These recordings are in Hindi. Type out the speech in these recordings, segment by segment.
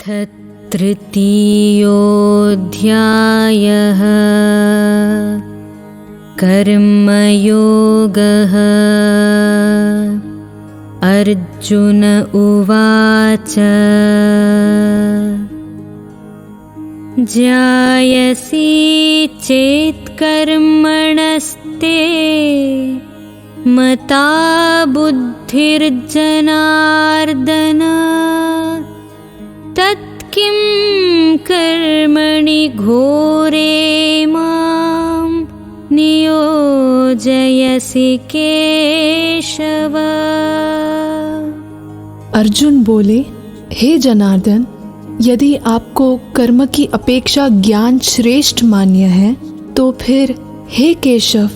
अथ तृतीयोऽध्यायः कर्मयोगः। अर्जुन उवाच ज्ञायसि चेत् कर्मणस्ते मता बुद्धिर्जनार्दन तत्किं कर्मणि घोरे मां नियोजयसि केशव। अर्जुन बोले, हे जनार्दन, यदि आपको कर्म की अपेक्षा ज्ञान श्रेष्ठ मान्य है तो फिर हे केशव,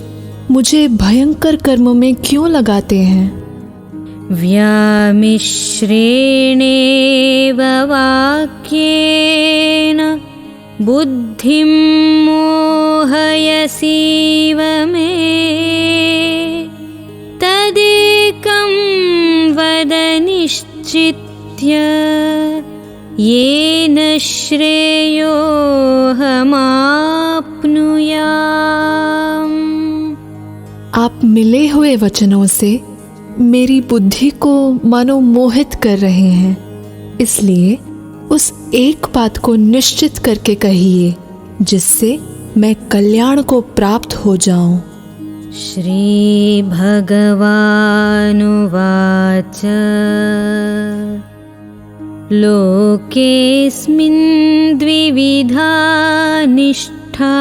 मुझे भयंकर कर्म में क्यों लगाते हैं? व्यामिश्रेणेव वाक्येन बुद्धिं मोहयसीव मे तदेकं वद निश्चित्य येन श्रेयोऽहमाप्नुयाम्। आप मिले हुए वचनों से मेरी बुद्धि को मानो मोहित कर रहे हैं, इसलिए उस एक बात को निश्चित करके कहिए जिससे मैं कल्याण को प्राप्त हो जाऊं। श्री भगवानुवाच लोकेऽस्मिन् द्विविधा निष्ठा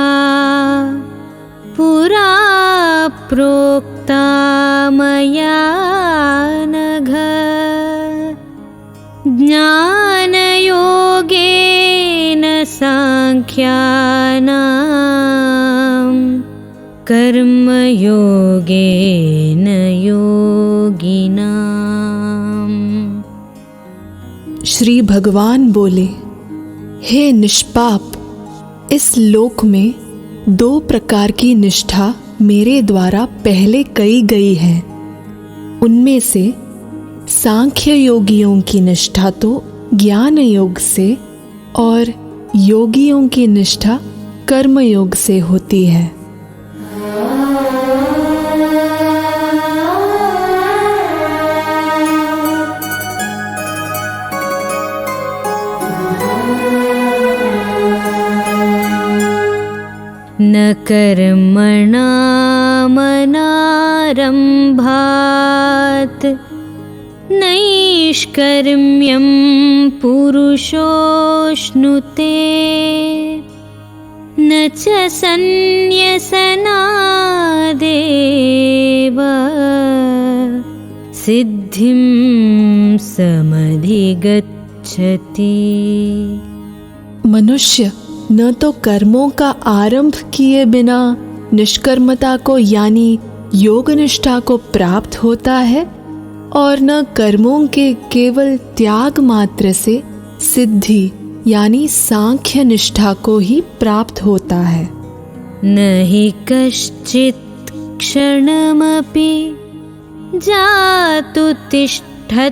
पुरा प्रोक्ता मया नघ ज्ञानयोगेन सांख्यानां कर्मयोगेन योगिनाम्। श्री भगवान बोले, हे निष्पाप, इस लोक में दो प्रकार की निष्ठा मेरे द्वारा पहले कही गई है। उनमें से सांख्य योगियों की निष्ठा तो ज्ञान योग से और योगियों की निष्ठा कर्म योग से होती है। न कर्मणामनारम्भात् नैष्कर्म्यं पुरुषोऽश्नुते न च सन्न्यसनादेव सिद्धिं समधिगच्छति। मनुष्य न तो कर्मों का आरंभ किए बिना निष्कर्मता को यानी योग निष्ठा को प्राप्त होता है और न कर्मों के केवल त्याग मात्र से सिद्धि यानी सांख्य निष्ठा को ही प्राप्त होता है। न हि कश्चित् क्षणमपि जातु तिष्ठत्यकर्मकृत्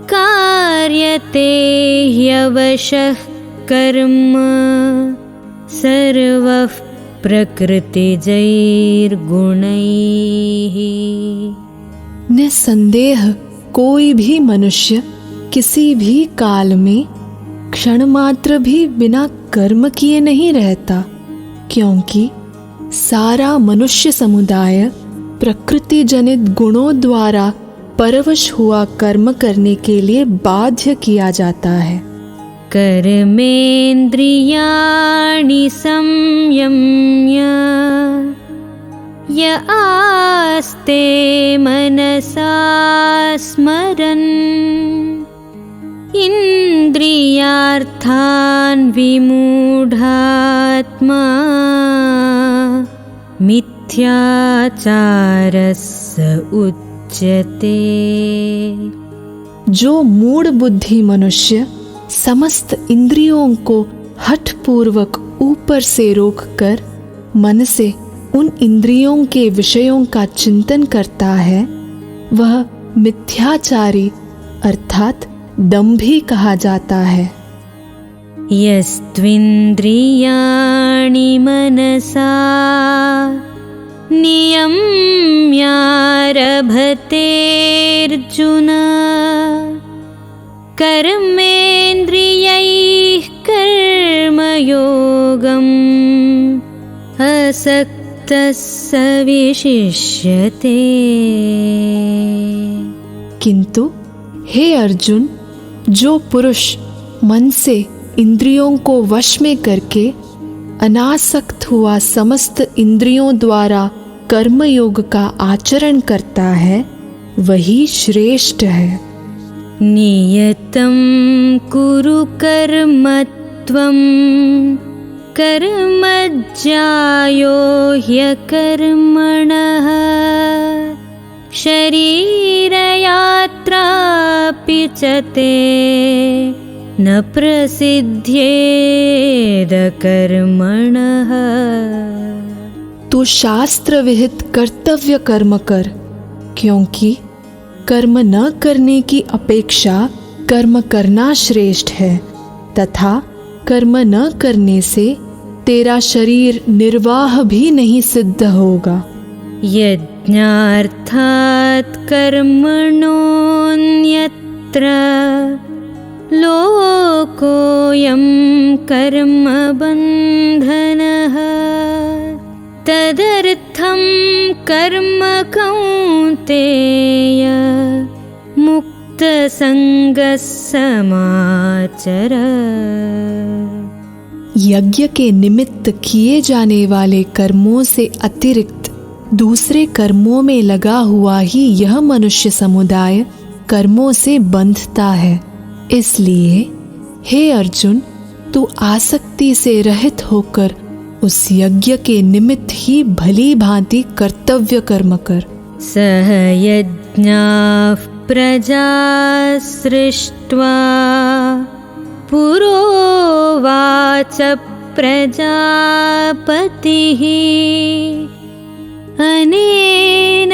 कार्यते ह्यवशः कर्म सर्वः प्रकृतिजैर्गुणैः। निस्संदेह कोई भी मनुष्य किसी भी काल में क्षण मात्र भी बिना कर्म किए नहीं रहता, क्योंकि सारा मनुष्य समुदाय प्रकृति जनित गुणों द्वारा परवश हुआ कर्म करने के लिए बाध्य किया जाता है। कर्मेन्द्रियाणि संयम्य य आस्ते मनसा स्मरन् इन्द्रियार्थान् विमूढात्मा मिथ्याचारः स उच्यते। जो मूढ़ बुद्धि मनुष्य समस्त इंद्रियों को हठपूर्वक ऊपर से रोककर मन से उन इंद्रियों के विषयों का चिंतन करता है, वह मिथ्याचारी अर्थात दम भी कहा जाता है। यस्त्विन्द्रियाणि मनसा नियम्यारभतेऽर्जुन कर्मेन्द्रियैः कर्मयोगम् असक्तः स विशिष्यते। किंतु हे अर्जुन, जो पुरुष मन से इंद्रियों को वश में करके अनासक्त हुआ समस्त इंद्रियों द्वारा कर्मयोग का आचरण करता है, वही श्रेष्ठ है। नियतं कुरु कर्म त्वं कर्म ज्यायो ह्यकर्मणः शरीरयात्रापि च ते न प्रसिद्ध्येद कर्मणः। तू शास्त्र विहित कर्तव्य कर्म कर, क्योंकि कर्म न करने की अपेक्षा कर्म करना श्रेष्ठ है, तथा कर्म न करने से तेरा शरीर निर्वाह भी नहीं सिद्ध होगा। यज्ञार्थात् कर्मणोऽन्यत्र लोकोऽयं कर्मबन्धनः तदर्थं कर्म कौन्तेय मुक्तसङ्गः समाचर। यज्ञ के निमित्त किए जाने वाले कर्मों से अतिरिक्त दूसरे कर्मों में लगा हुआ ही यह मनुष्य समुदाय कर्मों से बंधता है। इसलिए हे अर्जुन, तू आसक्ति से रहित होकर उस यज्ञ के निमित्त ही भली भांति कर्तव्य कर्म कर। सह यज्ञाः प्रजा सृष्ट्वा पुरोवाच प्रजापतिः अनेन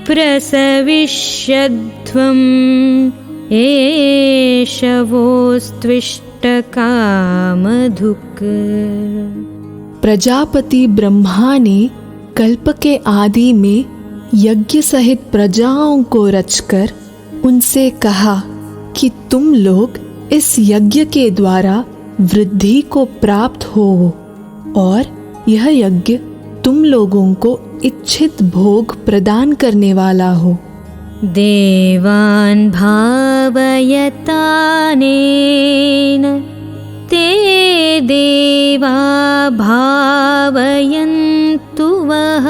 प्रसविष्यध्वम् एषवोस्त्विष्टकामधुक्। प्रजापति ब्रह्मा ने कल्प के आदि में यज्ञ सहित प्रजाओं को रचकर उनसे कहा कि तुम लोग इस यज्ञ के द्वारा वृद्धि को प्राप्त हो, और यह यज्ञ तुम लोगों को इच्छित भोग प्रदान करने वाला हो। देवान् भावयतानेन ते देवा भावयन्तु वः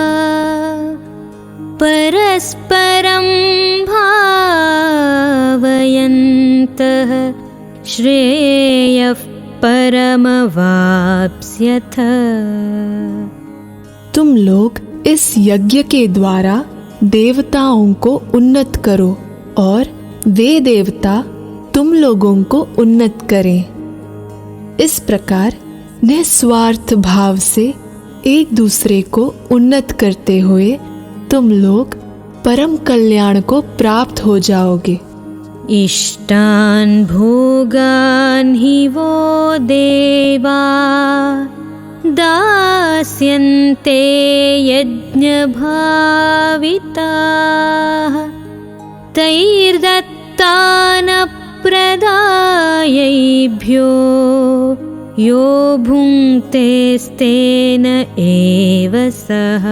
परस्परं भावयन्तः श्रेयः परमवाप्स्यथ। तुम लोग इस यज्ञ के द्वारा देवताओं को उन्नत करो और वे देवता तुम लोगों को उन्नत करें। इस प्रकार निस्वार्थ भाव से एक दूसरे को उन्नत करते हुए तुम लोग परम कल्याण को प्राप्त हो जाओगे। इष्टान् भोगान् हि वो देवा दास्यन्ते यज्ञभाविताः तैर्दत्तानप्रदायैभ्यो यो भुङ्क्तेस्तेन एव सः।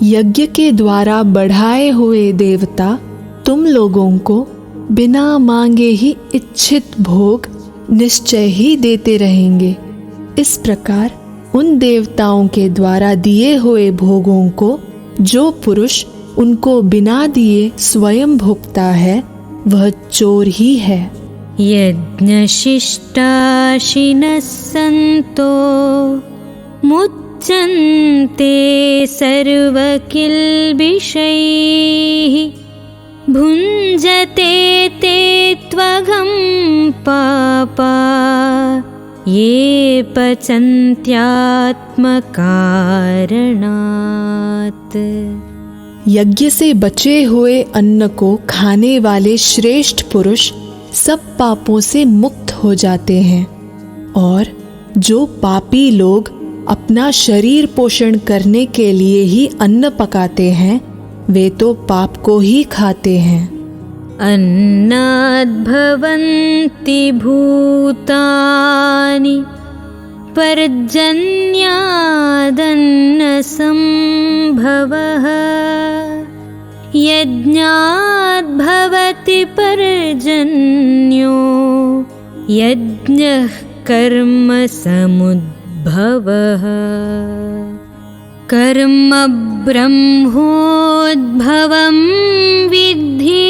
यज्ञ के द्वारा बढ़ाए हुए देवता तुम लोगों को बिना मांगे ही इच्छित भोग निश्चय ही देते रहेंगे। इस प्रकार उन देवताओं के द्वारा दिए हुए भोगों को जो पुरुष उनको बिना दिए स्वयं भोगता है, वह चोर ही है। यज्ञशिष्टाशिनः सन्तो मुच्यन्ते सर्वकिल्बिषैः भुञ्जते ते त्वघं पापा ये पचन्त्यात्मकारणात्। यज्ञ से बचे हुए अन्न को खाने वाले श्रेष्ठ पुरुष सब पापों से मुक्त हो जाते हैं, और जो पापी लोग अपना शरीर पोषण करने के लिए ही अन्न पकाते हैं, वे तो पाप को ही खाते हैं। अन्नाद् भवन्ति भूतानि पर्जन्यादन्नसम्भवः यज्ञाद् भवति पर्जन्यो यज्ञः कर्म समुद्भवः। कर्म ब्रह्मोद्भवं विद्धि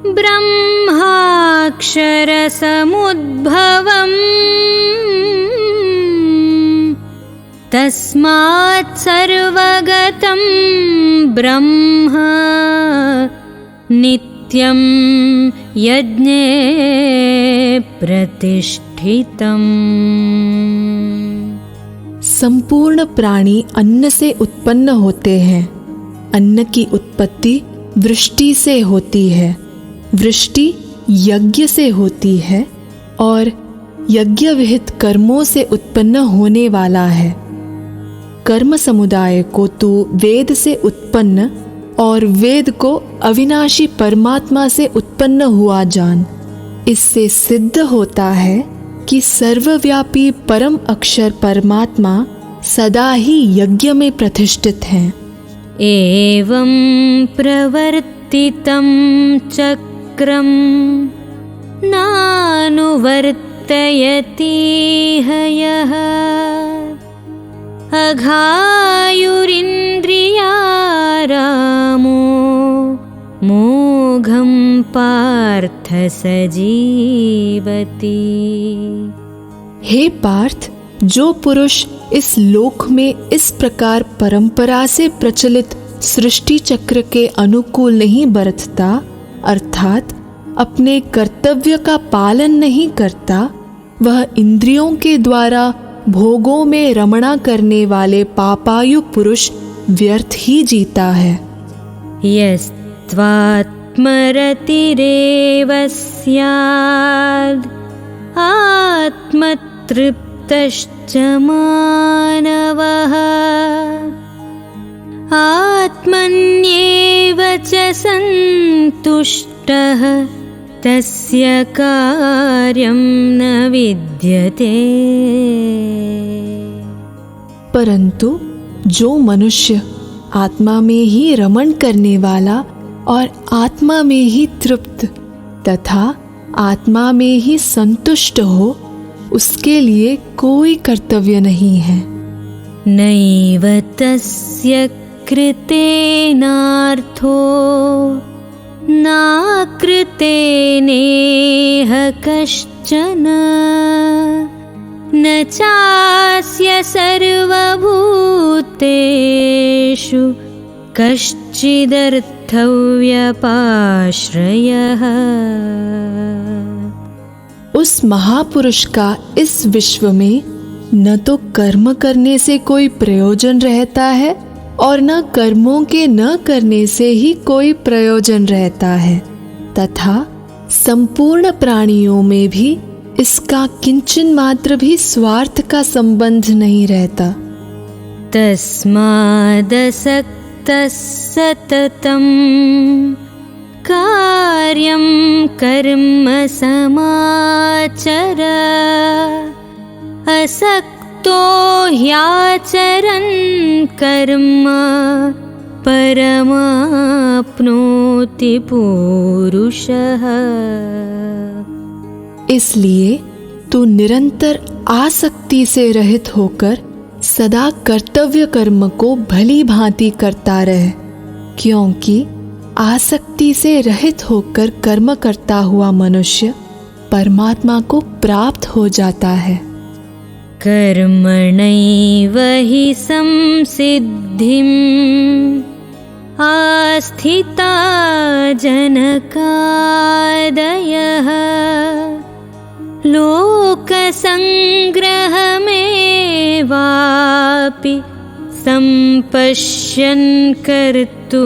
ब्रह्माक्षरसमुद्भवम् तस्मात् सर्वगतं ब्रह्म नित्यं यज्ञे प्रतिष्ठितम्। संपूर्ण प्राणी अन्न से उत्पन्न होते हैं। अन्न की उत्पत्ति वृष्टि से होती है, वृष्टि यज्ञ से होती है, और यज्ञ विहित कर्मों से उत्पन्न होने वाला है। कर्म समुदाय को तू वेद से उत्पन्न और वेद को अविनाशी परमात्मा से उत्पन्न हुआ जान। इससे सिद्ध होता है कि सर्वव्यापी परम अक्षर परमात्मा सदा ही यज्ञ में प्रतिष्ठित हैं। एवं प्रवर्तितं चक्रं नानुवर्तयति यः अघायुरिन्द्रियारामो मोघं पार्थ सजीवति। हे पार्थ, जो पुरुष इस लोक में इस प्रकार परंपरा से प्रचलित सृष्टि चक्र के अनुकूल नहीं बरतता, अर्थात अपने कर्तव्य का पालन नहीं करता, वह इंद्रियों के द्वारा भोगों में रमणा करने वाले पापायु पुरुष व्यर्थ ही जीता है। यस्त्वात्मरतिरेव स्याद् आत्मतृप्तश्च मानवः आत्मन्येव च सन्तुष्टः तस्य कार्यं न विद्यते। परंतु जो मनुष्य आत्मा में ही रमण करने वाला और आत्मा में ही तृप्त तथा आत्मा में ही संतुष्ट हो, उसके लिए कोई कर्तव्य नहीं है। नैव तस्य कृतेनार्थो नाकृतेनेह कश्चन न चास्य सर्वभूतेषु कश्चिदर्थव्यपाश्रयः। उस महापुरुष का इस विश्व में न तो कर्म करने से कोई प्रयोजन रहता है और न कर्मों के न करने से ही कोई प्रयोजन रहता है, तथा संपूर्ण प्राणियों में भी इसका किंचन मात्र भी स्वार्थ का संबंध नहीं रहता। तस्मादसक्तः सततं कार्यं कर्म समाचर असक्तो ह्याचरन् कर्म परमाप्नोति पुरुषः। इसलिए तू निरंतर आसक्ति से रहित होकर सदा कर्तव्य कर्म को भली भांति करता रह, क्योंकि आसक्ति से रहित होकर कर्म करता हुआ मनुष्य परमात्मा को प्राप्त हो जाता है। कर्मणैव हि संसिद्धिम् आस्थिता जनकादयः लोकसंग्रहमेवापि सम्पश्यन् कर्तुमर्हसि।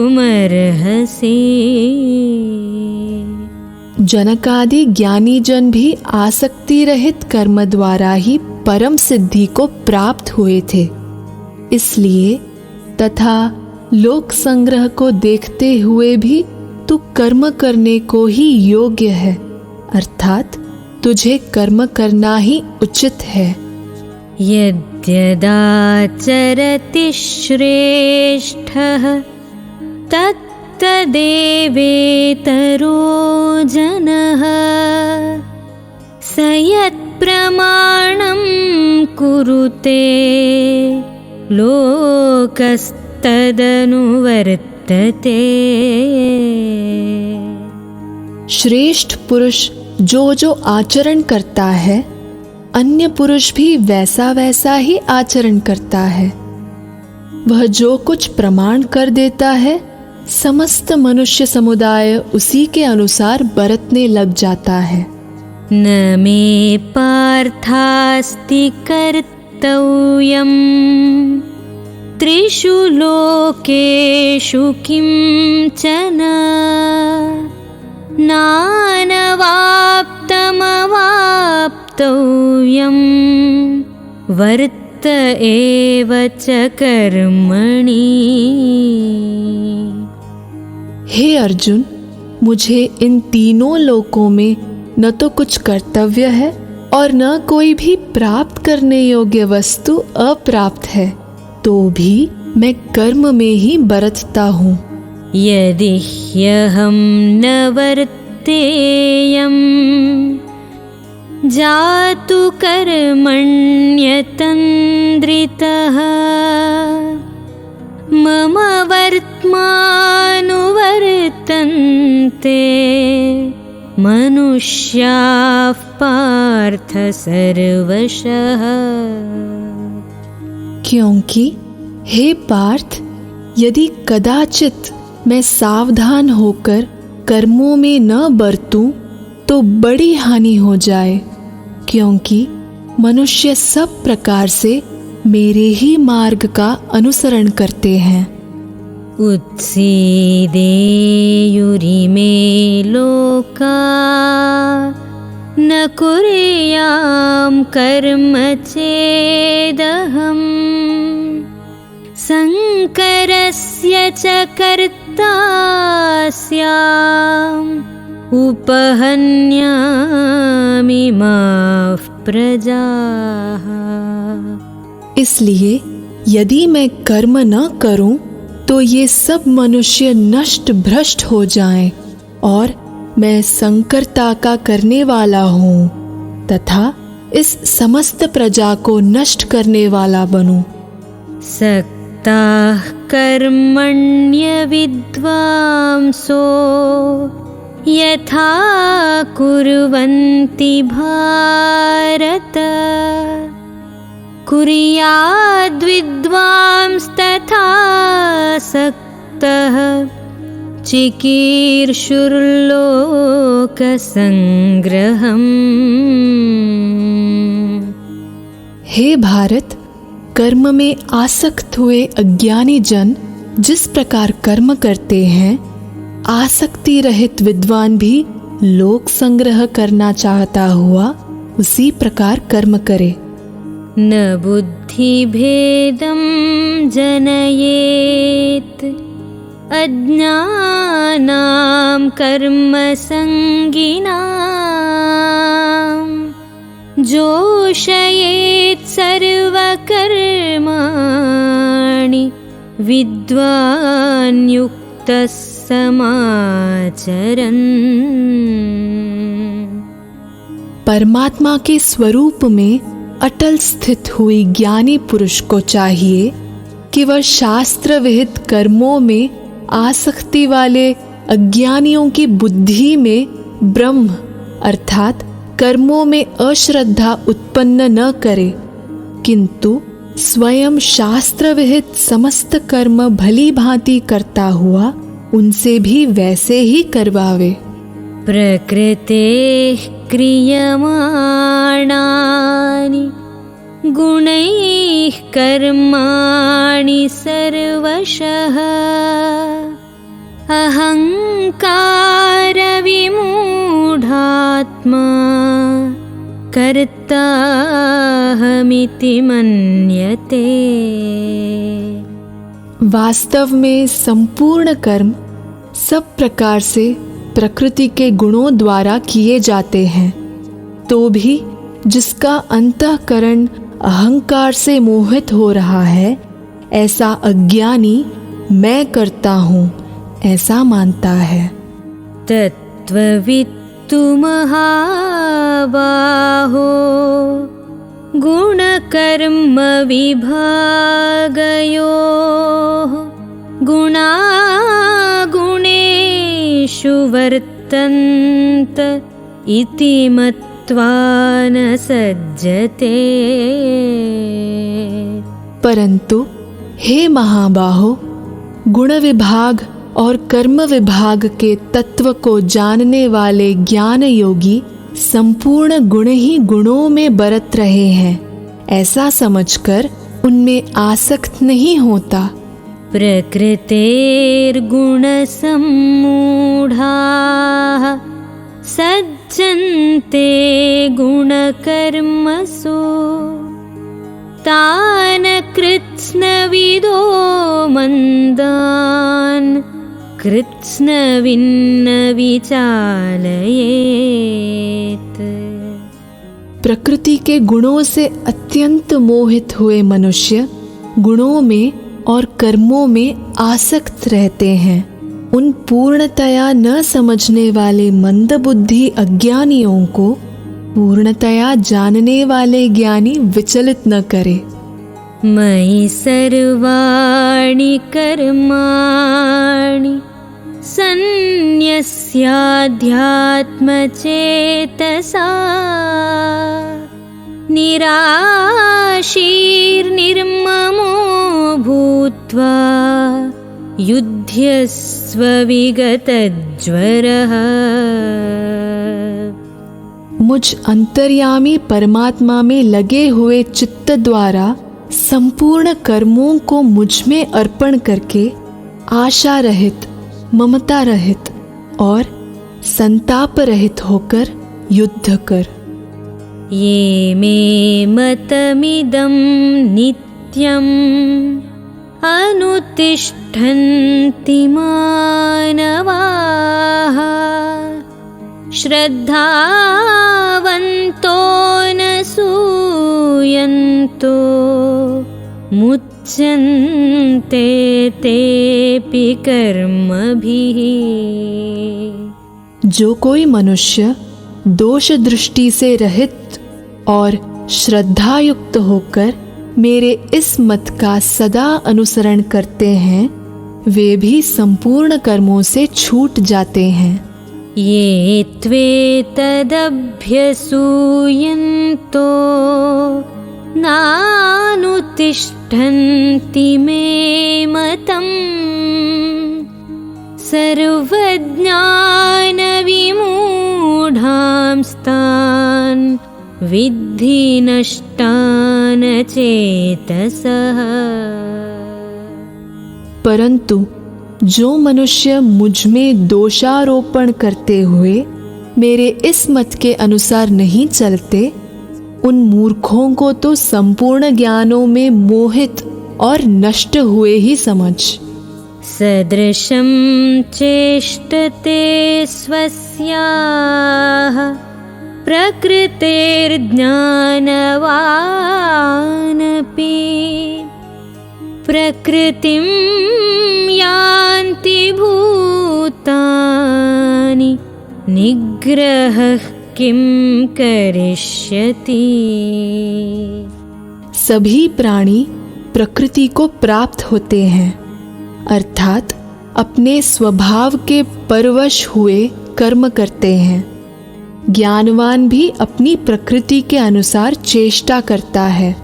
जनकादि ज्ञानी जन भी आसक्ति रहित कर्म द्वारा ही परम सिद्धि को प्राप्त हुए थे। इसलिए तथा लोक संग्रह को देखते हुए भी तू कर्म करने को ही योग्य है, अर्थात तुझे कर्म करना ही उचित है। यद्यदाचरति श्रेष्ठः तत्तदेवेतरो जनः। स यत्प्रमाणं कुरुते लोकस्तदनुवर्तते। श्रेष्ठ पुरुष जो जो आचरण करता है, अन्य पुरुष भी वैसा वैसा ही आचरण करता है। वह जो कुछ प्रमाण कर देता है, समस्त मनुष्य समुदाय उसी के अनुसार बरतने लग जाता है। न मे पार्थास्ति कर्तव्यम् त्रिषु लोकेषु किंचन। नानवाप्तमवाप्तव्यं वर्त एव च कर्मणि। हे अर्जुन, मुझे इन तीनों लोकों में न तो कुछ कर्तव्य है और न कोई भी प्राप्त करने योग्य वस्तु अप्राप्त है, तो भी मैं कर्म में ही बरतता हूँ। यदि ह्यहं न वर्तेयं जातु कर्मण्यतन्द्रितः। मम वर्त्मानुवर्तन्ते मनुष्याः पार्थ सर्वशः। क्योंकि हे पार्थ, यदि कदाचित मैं सावधान होकर कर्मों में न बरतूं तो बड़ी हानि हो जाए, क्योंकि मनुष्य सब प्रकार से मेरे ही मार्ग का अनुसरण करते हैं। उत्सीदेयुरिमे लोका न कुर्यां कर्म चेदहम् संकरस्य च कर्ता स्याम् उपहन्यामि माः प्रजाः। इसलिए यदि मैं कर्म न करूं तो ये सब मनुष्य नष्ट भ्रष्ट हो जाएं और मैं संकरता का करने वाला हूँ तथा इस समस्त प्रजा को नष्ट करने वाला बनूं। सक्ताः कर्मण्य विद्वांसो यथा कुर्वन्ति भारत कुर्याद्विद्वांस्तथा सक्तः चिकीर्षुर्लोकसंग्रहम्। हे भारत, कर्म में आसक्त हुए अज्ञानी जन जिस प्रकार कर्म करते हैं, आसक्ति रहित विद्वान भी लोक संग्रह करना चाहता हुआ उसी प्रकार कर्म करे। न बुद्धिभेदं जनयेत् अज्ञानां कर्मसंगिनां जोषयेत् सर्वकर्माणि विद्वान् युक्तः समाचरन्। परमात्मा के स्वरूप में अटल स्थित हुई ज्ञानी पुरुष को चाहिए कि वह शास्त्र विहित कर्मों में आसक्ति वाले अज्ञानियों की बुद्धि में ब्रह्म अर्थात कर्मों में अश्रद्धा उत्पन्न न करे, किंतु स्वयं शास्त्र विहित समस्त कर्म भली भांति करता हुआ उनसे भी वैसे ही करवावे। प्रकृतेः क्रियमाणानि गुणैः कर्माणि सर्वशः अहङ्कारविमूढात्मा कर्ताहमिति मन्यते। वास्तव में संपूर्ण कर्म सब प्रकार से प्रकृति के गुणों द्वारा किए जाते हैं, तो भी जिसका अंतःकरण अहंकार से मोहित हो रहा है, ऐसा अज्ञानी मैं करता हूँ ऐसा मानता है। तत्त्ववित्तु महाबाहो गुणकर्म विभागयोः गुणागुणेषु वर्तन्त इति मत्वा न सज्जते। परंतु हे महाबाहो, गुण विभाग और कर्म विभाग के तत्व को जानने वाले ज्ञान योगी संपूर्ण गुण ही गुणों में बरत रहे हैं ऐसा समझकर उनमें आसक्त नहीं होता। प्रकृतेर्गुणसम्मूढाः सज्जन्ते गुणकर्मसु तान् कृत्स्नविदो मन्दान् कृत्स्नविन्न विचालयेत्। प्रकृति के गुणों से अत्यंत मोहित हुए मनुष्य गुणों में और कर्मों में आसक्त रहते हैं। उन पूर्णतया न समझने वाले मंदबुद्धि अज्ञानियों को पूर्णतया जानने वाले ज्ञानी विचलित न करे। मयि सर्वाणि कर्माणि सन्न्यस्याध्यात्मचेतसा निराशीर्निर्ममो भूत्वा युध्यस्व विगतज्वरः। मुझ अंतर्यामी परमात्मा में लगे हुए चित्त द्वारा संपूर्ण कर्मों को मुझ में अर्पण करके आशा रहित, ममता रहित और संताप रहित होकर युद्ध कर। ये मे मतमिदं नित्यम् अनुतिष्ठन्ति मानवाः श्रद्धावन्तो न सूयन्तो मुच्यन्ते तेऽपि कर्मभिः। जो कोई मनुष्य दोष दृष्टि से रहित और श्रद्धायुक्त होकर मेरे इस मत का सदा अनुसरण करते हैं, वे भी संपूर्ण कर्मों से छूट जाते हैं। ये त्वेतदभ्यसूयन्तो नानुतिष्ठन्ति मे मतम् सर्वज्ञानविमूढांस्तान् विद्धि नष्टान चेतसः। परंतु जो मनुष्य मुझ में दोषारोपण करते हुए मेरे इस मत के अनुसार नहीं चलते, उन मूर्खों को तो संपूर्ण ज्ञानों में मोहित और नष्ट हुए ही समझ। सदृशं चेष्टते स्वस्याः प्रकृतेर्ज्ञानवानपि प्रकृतिं यान्ति भूतानि निग्रहः किं करिष्यति। सभी प्राणी प्रकृति को प्राप्त होते हैं, अर्थात अपने स्वभाव के परवश हुए कर्म करते हैं। ज्ञानवान भी अपनी प्रकृति के अनुसार चेष्टा करता है,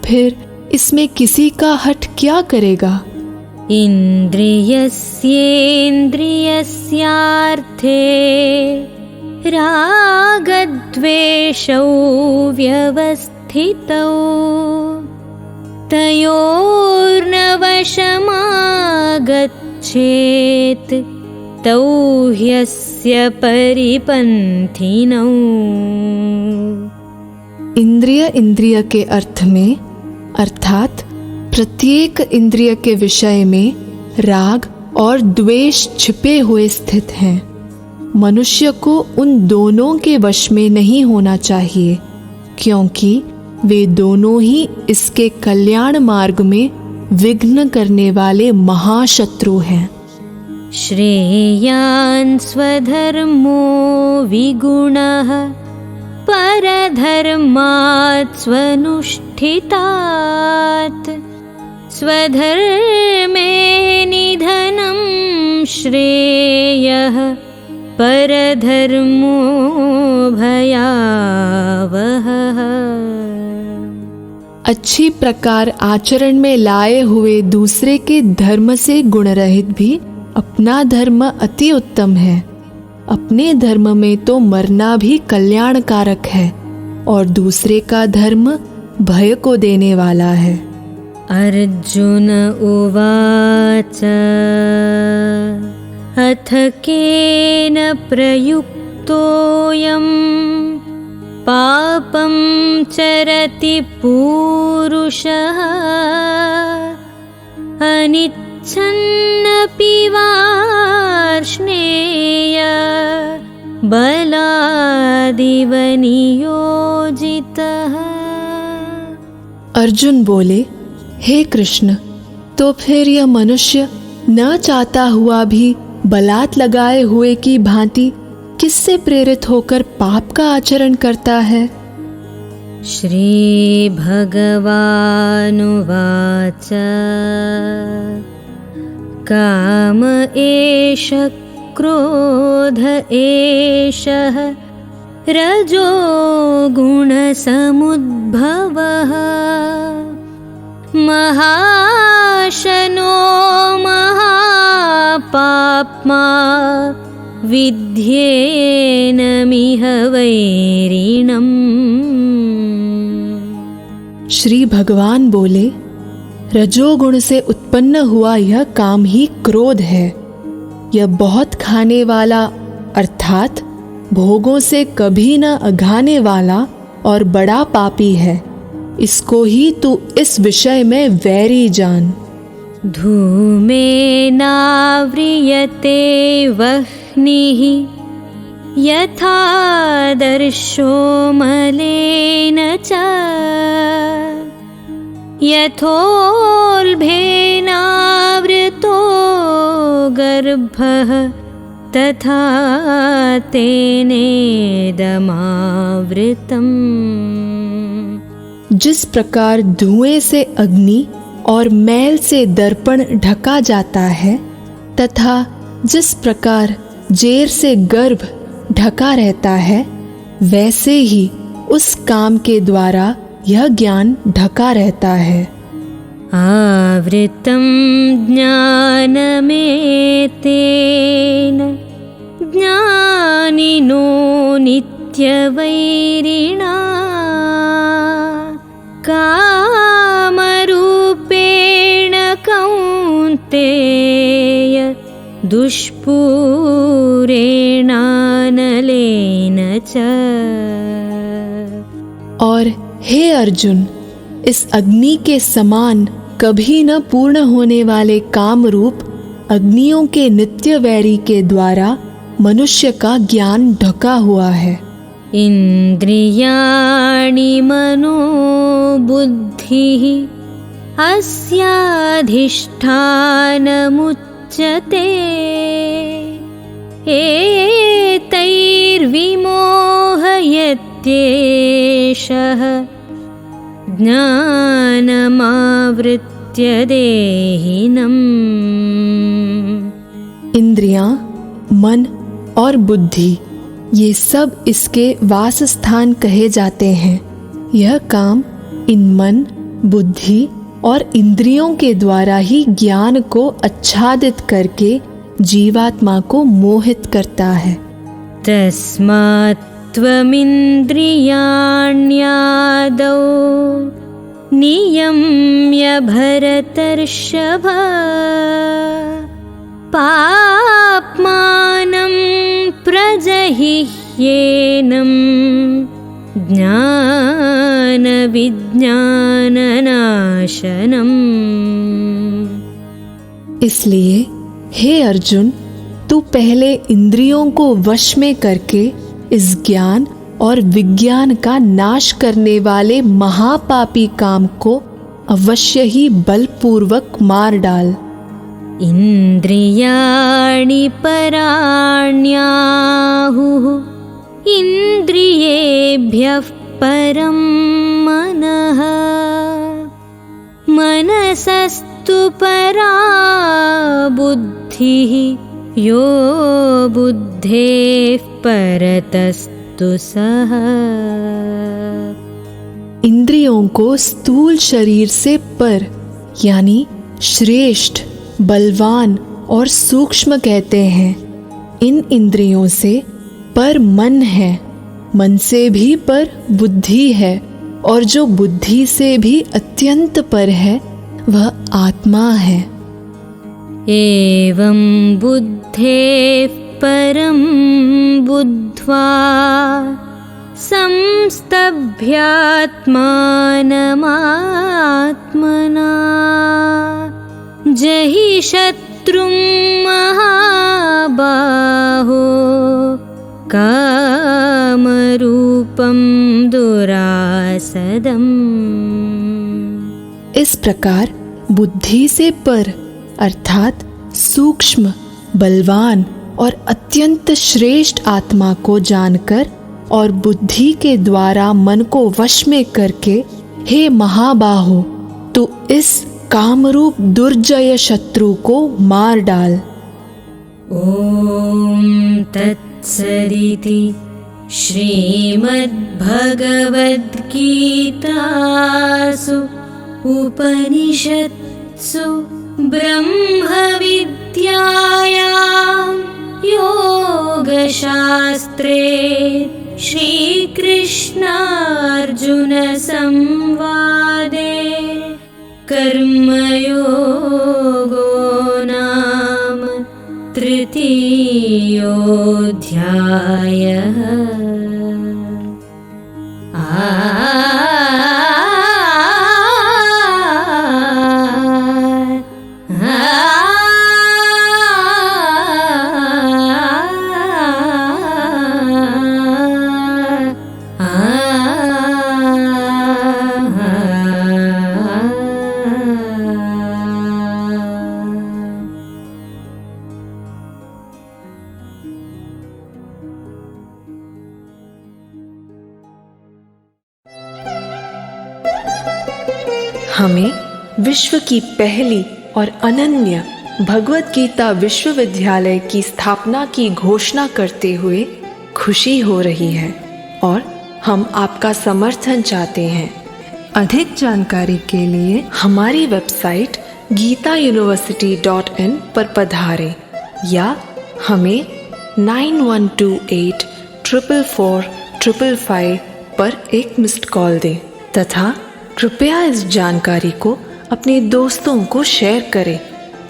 फिर इसमें किसी का हठ क्या करेगा। इन्द्रियस्येन्द्रियस्यार्थे रागद्वेषौ व्यवस्थितौ तयोर्न वशमागच्छेत् तौ ह्यस्य परिपन्थिनौ। इंद्रिय के अर्थ में अर्थात प्रत्येक इंद्रिय के विषय में राग और द्वेष छिपे हुए स्थित हैं। मनुष्य को उन दोनों के वश में नहीं होना चाहिए, क्योंकि वे दोनों ही इसके कल्याण मार्ग में विघ्न करने वाले महाशत्रु हैं। श्रेयान् स्वधर्मो विगुणः परधर्मात् स्वनुष्ठितात्। स्वधर्मे निधनं श्रेयः परधर्मो भयावहः। अच्छी प्रकार आचरण में लाए हुए दूसरे के धर्म से गुण रहित भी अपना धर्म अति उत्तम है। अपने धर्म में तो मरना भी कल्याणकारक है और दूसरे का धर्म भय को देने वाला है। अर्जुन उवाच अथ केन प्रयुक्तोऽयं पापं चरति पूरुषः अनिच्छन्नपि वार्ष्णेय बलादिव नियोजितः। अर्जुन बोले, हे कृष्ण, तो फिर यह मनुष्य न चाहता हुआ भी बलात् लगाए हुए की भांति किससे प्रेरित होकर पाप का आचरण करता है? श्री भगवानुवाच काम एष क्रोध एषः रजो गुणसमुद्भवः महाशनो महापाप्मा विद्येनमिह वैरिणम्। श्री भगवान बोले, रजोगुण से उत्पन्न हुआ यह काम ही क्रोध है। यह बहुत खाने वाला अर्थात भोगों से कभी न अघाने वाला और बड़ा पापी है। इसको ही तू इस विषय में वैरी जान। धूमेनाव्रियते वह्निः यथादर्शो मलेन च यथोल्बेनावृतो गर्भः तथा तेनेदमावृतम्। जिस प्रकार धुएं से अग्नि और मैल से दर्पण ढका जाता है तथा जिस प्रकार जेर से गर्भ ढका रहता है, वैसे ही उस काम के द्वारा यह ज्ञान ढका रहता है। आवृतं ज्ञानमेतेन ज्ञानिनो नित्यवैरिणा कामरूपेण कौन्तेय दुष्पूरेणानलेन च। और हे अर्जुन, इस अग्नि के समान कभी न पूर्ण होने वाले काम रूप अग्नियों के नित्य वैरी के द्वारा मनुष्य का ज्ञान ढका हुआ है। इंद्रियाणि मनो बुद्धिः अस्याधिष्ठानमुच्यते एतैर्विमोहयत्येषः ज्ञानमावृत्य देहिनम्। इंद्रियां, मन और बुद्धि ये सब इसके वासस्थान कहे जाते हैं। यह काम इन मन, बुद्धि और इंद्रियों के द्वारा ही ज्ञान को आच्छादित करके जीवात्मा को मोहित करता है। तस्मात् त्वमिन्द्रियाण्यादौ नियम्य भरतर्षभ पाप्मानं प्रजहिह्येनं ज्ञानविज्ञाननाशनम्। इसलिए हे अर्जुन, तू पहले इंद्रियों को वश में करके इस ज्ञान और विज्ञान का नाश करने वाले महापापी काम को अवश्य ही बलपूर्वक मार डाल। इन्द्रियाणि पराण्याहुः इन्द्रियेभ्यः परं मनः मनसस्तु परा बुद्धिः यो बुद्धेः परतस्तु सः। इंद्रियों को स्थूल शरीर से पर यानी श्रेष्ठ, बलवान और सूक्ष्म कहते हैं। इन इंद्रियों से पर मन है, मन से भी पर बुद्धि है, और जो बुद्धि से भी अत्यंत पर है वह आत्मा है। एवं बुद्धेः परं बुद्ध्वा संस्तभ्यात्मानमात्मना जहि शत्रुं महाबाहो कामरूपं दुरासदम्। इस प्रकार बुद्धि से पर अर्थात सूक्ष्म, बलवान और अत्यंत श्रेष्ठ आत्मा को जानकर और बुद्धि के द्वारा मन को वश में करके, हे महाबाहो, तू इस कामरूप दुर्जय शत्रु को मार डाल। ॐ तत्सदिति श्रीमद्भगवद्गीतासु उपनिषत्सु ब्रह्मविद्यायां योगशास्त्रे श्रीकृष्णार्जुनसंवादे कर्मयोगो नाम तृतीयोऽध्यायः। हमें विश्व की पहली और अनन्य भगवत गीता विश्वविद्यालय की स्थापना की घोषणा करते हुए खुशी हो रही है और हम आपका समर्थन चाहते हैं। अधिक जानकारी के लिए हमारी वेबसाइट gitauniversity.in पर पधारें या हमें 9128444555 पर एक मिस्ड कॉल दें तथा कृपया इस जानकारी को अपने दोस्तों को शेयर करें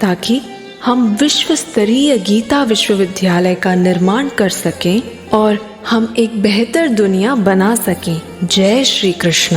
ताकि हम विश्व स्तरीय गीता विश्वविद्यालय का निर्माण कर सकें और हम एक बेहतर दुनिया बना सकें। जय श्री कृष्ण।